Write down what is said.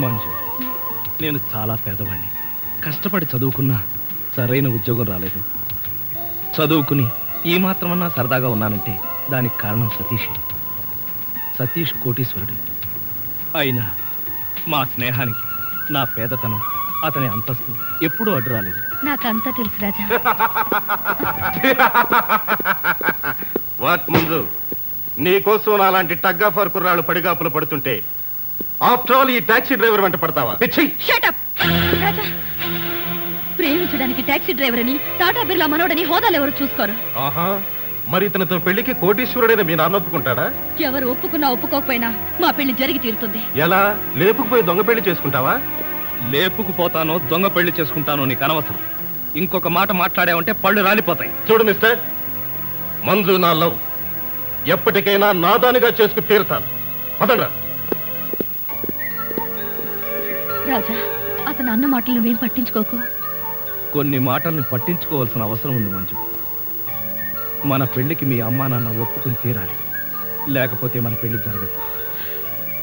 మంజు, నేను చాలా పేదవాడిని. కష్టపడి చదువుకున్నా సరైన ఉద్యోగం రాలేదు. చదువుకుని ఈ మాత్రమన్నా సరదాగా ఉన్నానంటే దానికి కారణం సతీషే. సతీష్ కోటీశ్వరుడు. అయినా మా స్నేహానికి నా పేదతనం, అతని అంతస్తు ఎప్పుడూ అడ్డు రాలేదు. నాకంతా తెలుసు రాజా. వాట్ ముందు నీకోసం అలాంటి టగ్గాఫర్ కుర్రాళ్ళు పడిగాపులు పడుతుంటే ఆఫ్టర్ ఆల్ ఈ టాక్సీ డ్రైవర్ వెంట పడతావా? రాజా, ప్రేమించడానికి టాక్సీ డ్రైవర్ అని, టాటా బిర్లా మనోడని హోదాలు ఎవరు చూసుకోరు. ఆహా, మరి ఇతనితో పెళ్లికి కోటీశ్వరుడైన మీ నాన్న ఒప్పుకుంటాడా? ఎవరు ఒప్పుకున్నా ఒప్పుకోకపోయినా మా పెళ్లి జరిగి తీరుతుంది. ఎలా? లేపుకుపోయి దొంగ పెళ్లి చేసుకుంటావా? లేపుకుపోతానో దొంగ పెళ్లి చేసుకుంటానో నీకు అనవసరం. ఇంకొక మాట మాట్లాడావంటే పళ్ళు రాలిపోతాయి. చూడు మిస్టర్, మంజు నా లవ్, ఎప్పటికైనా నాదానిగా చేసుకు తీరుతాను. పదండ్రా. రాజా, అతను అన్న మాటలు నువ్వేం పట్టించుకోకు. కొన్ని మాటల్ని పట్టించుకోవాల్సిన అవసరం ఉంది మంజు. మన పెళ్లికి మీ అమ్మా నాన్న ఒప్పుకుని తీరాలి, లేకపోతే మన పెళ్లి జరగదు.